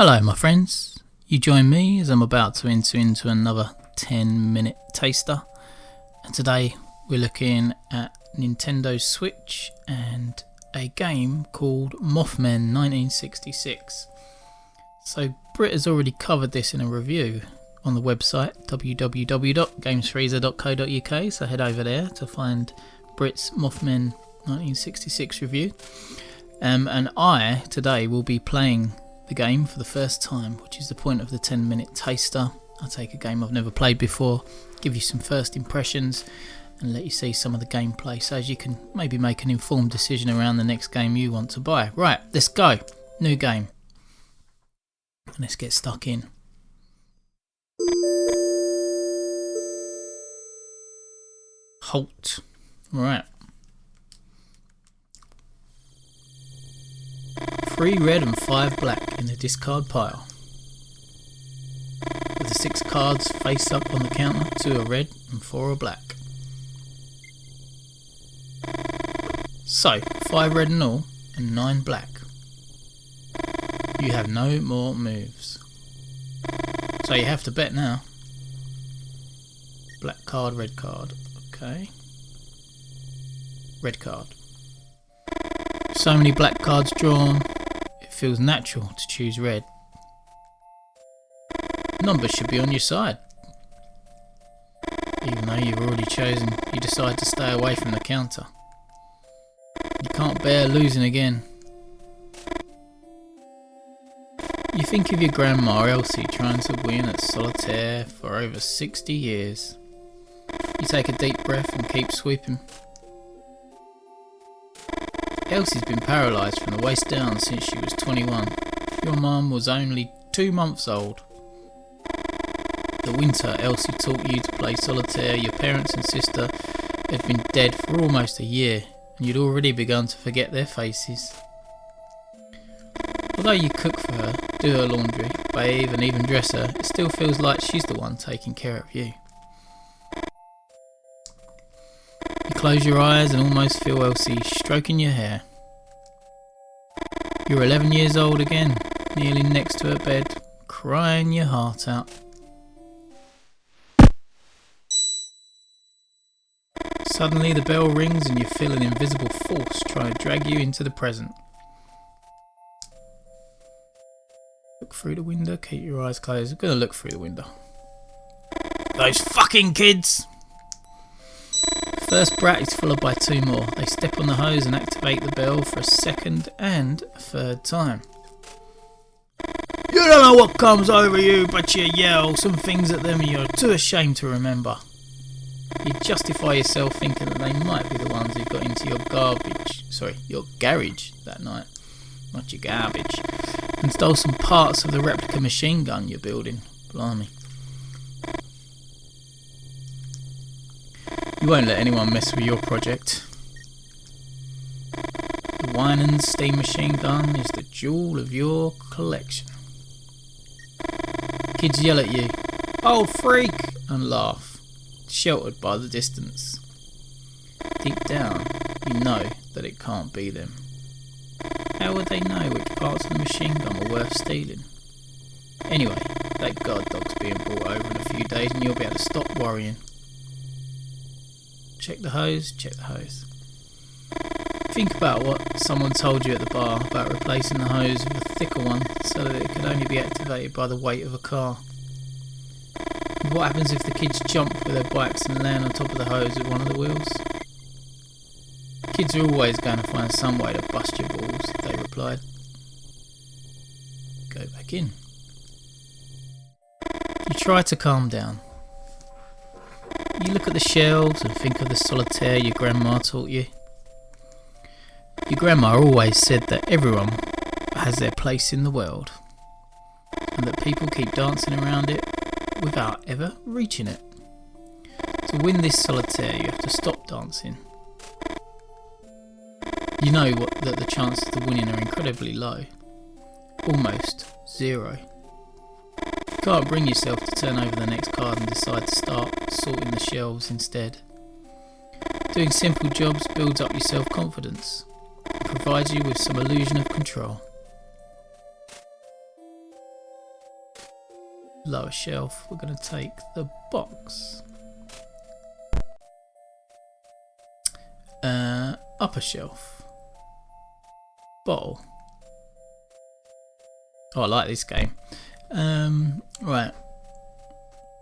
Hello my friends, you join me as I'm about to enter into another 10-minute taster, and today we're looking at Nintendo Switch and a game called Mothmen 1966. So Brit has already covered this in a review on the website www.gamesfreezer.co.uk, so head over there to find Brit's Mothmen 1966 review. And I today will be playing the game for the first time, which is the point of the 10-minute taster. I'll take a game I've never played before, give you some first impressions and let you see some of the gameplay so as you can maybe make an informed decision around the next game you want to buy. Right, let's go. New game. Let's get stuck in. Halt. Right. 3 red and 5 black in the discard pile. With the 6 cards face up on the counter, 2 are red and 4 are black. So, 5 red in all and 9 black. You have no more moves. So you have to bet now. Black card, red card. Okay. Red card. So many black cards drawn, it feels natural to choose red. Numbers should be on your side. Even though you've already chosen, you decide to stay away from the counter. You can't bear losing again. You think of your grandma Elsie trying to win at solitaire for over 60 years. You take a deep breath and keep sweeping. Elsie's been paralysed from the waist down since she was 21. Your mum was only 2 months old. The winter Elsie taught you to play solitaire, your parents and sister had been dead for almost a year and you'd already begun to forget their faces. Although you cook for her, do her laundry, bathe and even dress her, it still feels like she's the one taking care of you. You close your eyes and almost feel Elsie stroking your hair. You're 11 years old again, kneeling next to her bed, crying your heart out. Suddenly the bell rings and you feel an invisible force try to drag you into the present. Look through the window, keep your eyes closed. I'm going to look through the window. Those fucking kids! First brat is followed by 2 more. They step on the hose and activate the bell for a second and a third time. You don't know what comes over you, but you yell some things at them and you're too ashamed to remember. You justify yourself thinking that they might be the ones who got into your garage that night, not your garbage, and stole some parts of the replica machine gun you're building. Blimey. You won't let anyone mess with your project. The Winans steam machine gun is the jewel of your collection. Kids yell at you, "Oh freak!" and laugh, sheltered by the distance. Deep down, you know that it can't be them. How would they know which parts of the machine gun were worth stealing? Anyway, that guard dog's being brought over in a few days and you'll be able to stop worrying. Check the hose, check the hose. Think about what someone told you at the bar about replacing the hose with a thicker one so that it could only be activated by the weight of a car. And what happens if the kids jump with their bikes and land on top of the hose with one of the wheels? Kids are always going to find some way to bust your balls, they replied. Go back in. You try to calm down. You look at the shelves and think of the solitaire your grandma taught you. Your grandma always said that everyone has their place in the world and that people keep dancing around it without ever reaching it. To win this solitaire you have to stop dancing. You know that the chances of winning are incredibly low, almost 0. You can't bring yourself to turn over the next card and decide to start sorting the shelves instead. Doing simple jobs builds up your self-confidence and provides you with some illusion of control. Lower shelf, we're going to take the box. Upper shelf, bottle. Oh, I like this game. Right,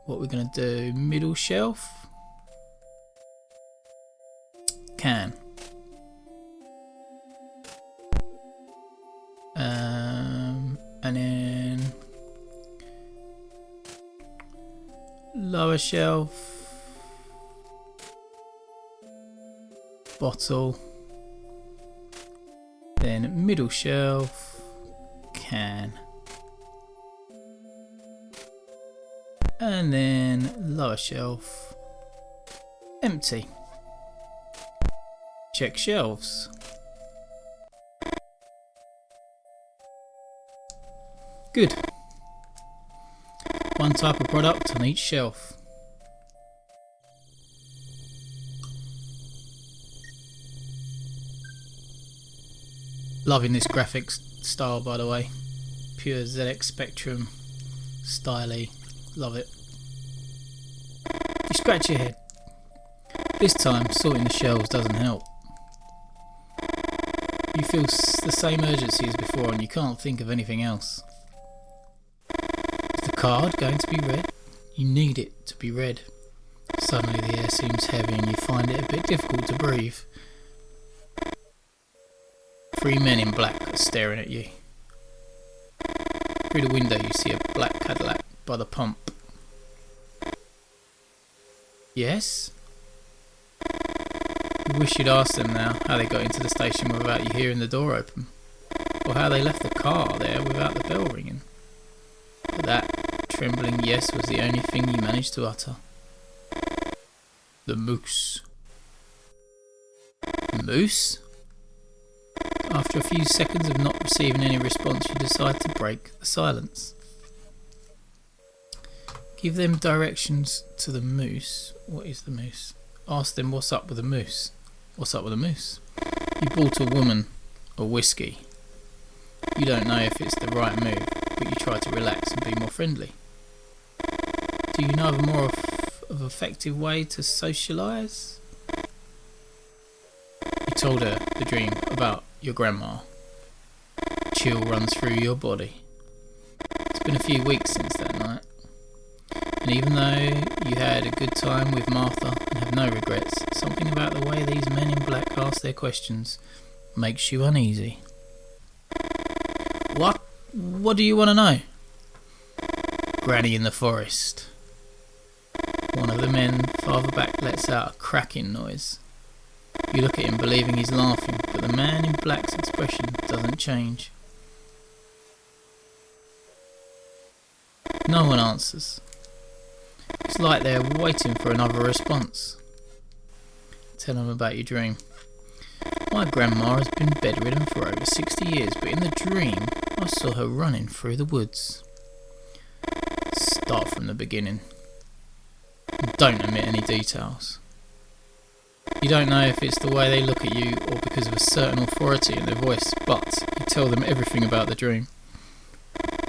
what we're going to do, middle shelf, can. And then lower shelf, bottle, then middle shelf, can, and then lower shelf, empty. Check shelves. Good. One type of product on each shelf. Loving this graphics style, by the way. Pure ZX Spectrum, styly, love it. You scratch your head. This time, sorting the shelves doesn't help. You feel the same urgency as before and you can't think of anything else. Is the card going to be read? You need it to be read. Suddenly the air seems heavy and you find it a bit difficult to breathe. 3 men in black are staring at you. Through the window you see a black Cadillac by the pump. Yes? You wish you'd asked them now how they got into the station without you hearing the door open, or how they left the car there without the bell ringing. But that trembling yes was the only thing you managed to utter. The moose. Moose? After a few seconds of not receiving any response, you decide to break the silence. Give them directions to the moose. What is the moose? Ask them what's up with the moose. What's up with the moose? You bought a woman a whiskey. You don't know if it's the right move, but you try to relax and be more friendly. Do you know of a more of effective way to socialise? You told her the dream about your grandma. Chill runs through your body. It's been a few weeks since that night. And even though you had a good time with Martha and have no regrets, something about the way these men in black ask their questions makes you uneasy. What? What do you want to know? Granny in the forest. One of the men farther back lets out a cracking noise. You look at him believing he's laughing, but the man in black's expression doesn't change. No one answers. It's like they're waiting for another response. Tell them about your dream. My grandma has been bedridden for over 60 years, but in the dream I saw her running through the woods. Start from the beginning. And don't omit any details. You don't know if it's the way they look at you or because of a certain authority in their voice, but you tell them everything about the dream.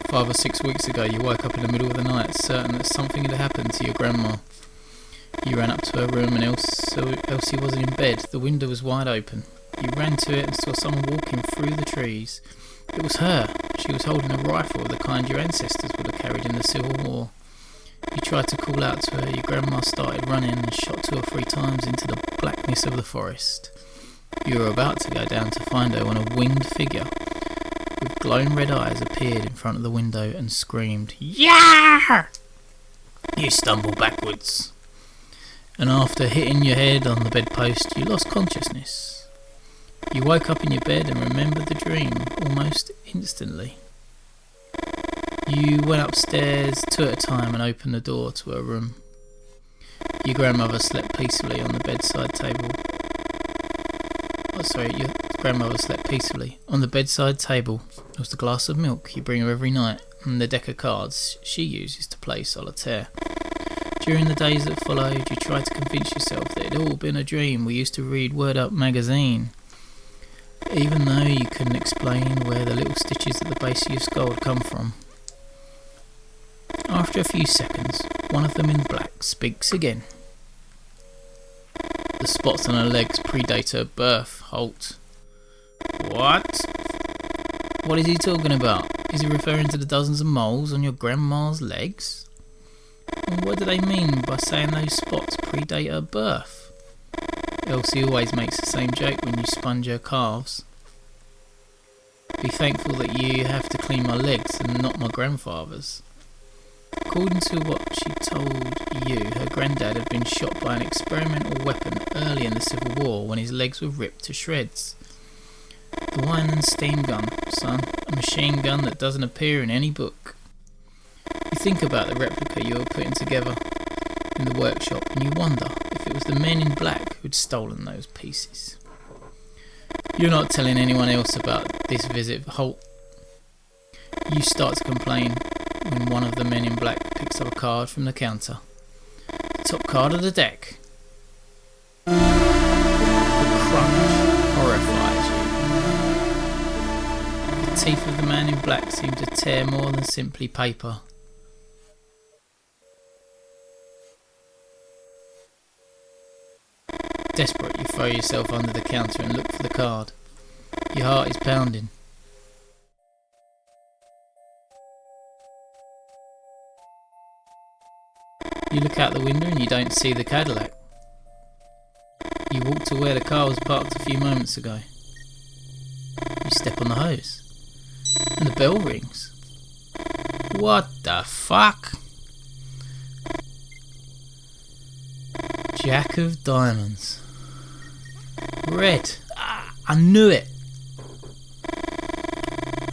5 or 6 weeks ago you woke up in the middle of the night certain that something had happened to your grandma. You ran up to her room and Elsie wasn't in bed. The window was wide open. You ran to it and saw someone walking through the trees. It was her. She was holding a rifle of the kind your ancestors would have carried in the Civil War. You tried to call out to her. Your grandma started running and shot 2 or 3 times into the blackness of the forest. You were about to go down to find her when a winged figure with glowing red eyes appeared in front of the window and screamed, "Yeah!" You stumbled backwards, and after hitting your head on the bedpost, you lost consciousness. You woke up in your bed and remembered the dream almost instantly. You went upstairs 2 at a time and opened the door to her room. Your grandmother slept peacefully on the bedside table. Your grandmother slept peacefully. On the bedside table was the glass of milk you bring her every night and the deck of cards she uses to play solitaire. During the days that followed, you tried to convince yourself that it had all been a dream. We used to read Word Up magazine. Even though you couldn't explain where the little stitches at the base of your skull had come from. After a few seconds, one of them in black speaks again. The spots on her legs predate her birth. Halt. What? What is he talking about? Is he referring to the dozens of moles on your grandma's legs? And what do they mean by saying those spots predate her birth? Elsie always makes the same joke when you sponge her calves. Be thankful that you have to clean my legs and not my grandfather's. According to what she told you, her granddad had been shot by an experimental weapon early in the Civil War when his legs were ripped to shreds. The wine and steam gun, son, a machine gun that doesn't appear in any book. You think about the replica you were putting together in the workshop and you wonder if it was the men in black who'd stolen those pieces. You're not telling anyone else about this visit, Holt. You start to complain when one of the men in black picks up a card from the counter. The top card of the deck. The crunch horrifies you. The teeth of the man in black seem to tear more than simply paper. Desperate, you throw yourself under the counter and look for the card. Your heart is pounding. You look out the window and you don't see the Cadillac. You walk to where the car was parked a few moments ago. You step on the hose. And the bell rings. What the fuck? Jack of diamonds. Red. Ah, I knew it.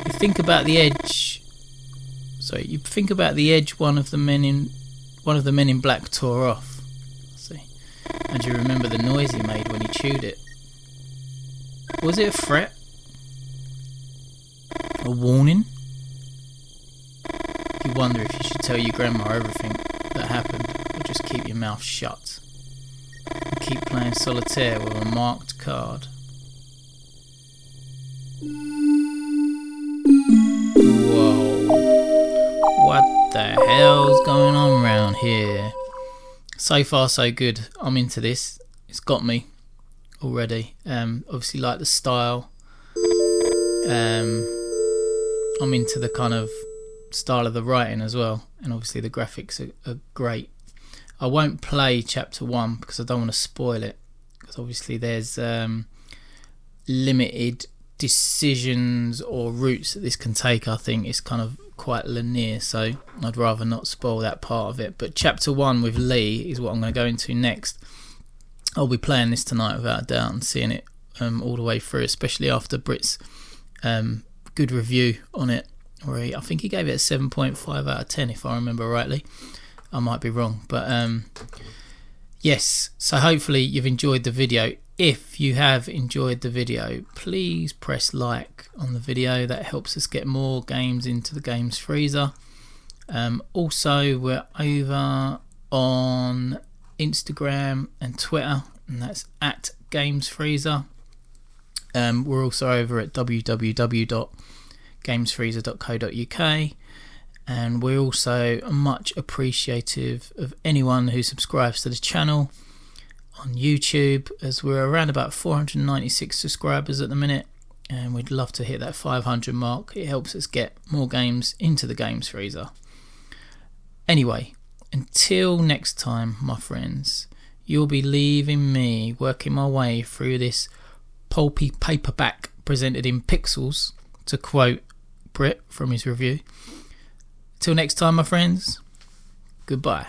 You think about the edge. One of the men in black tore off. See, and you remember the noise he made when he chewed it. Was it a threat? A warning? You wonder if you should tell your grandma everything that happened, or just keep your mouth shut and keep playing solitaire with a marked card. Whoa. What the hell's going on around here? So far so good. I'm into this. It's got me already. Obviously like the style. I'm into the kind of style of the writing as well, and obviously the graphics are great. I won't play chapter 1 because I don't want to spoil it, because obviously there's limited decisions or routes that this can take. I think it's kind of quite linear, so I'd rather not spoil that part of it. But chapter 1 with Lee is what I'm going to go into next. I'll be playing this tonight without a doubt and seeing it all the way through, especially after Brit's good review on it, where I think he gave it a 7.5 out of 10 if I remember rightly. I might be wrong, but yes, so hopefully you've enjoyed the video. If you have enjoyed the video, please press like on the video. That helps us get more games into the games freezer. Also, we're over on Instagram and Twitter, and that's at Games Freezer. We're also over at www.gamesfreezer.co.uk, and we're also much appreciative of anyone who subscribes to the channel on YouTube, as we're around about 496 subscribers at the minute, and we'd love to hit that 500 mark. It helps us get more games into the Games Freezer. Anyway, until next time, my friends, you'll be leaving me working my way through this pulpy paperback presented in pixels, to quote Brit from his review. Till next time, my friends, goodbye.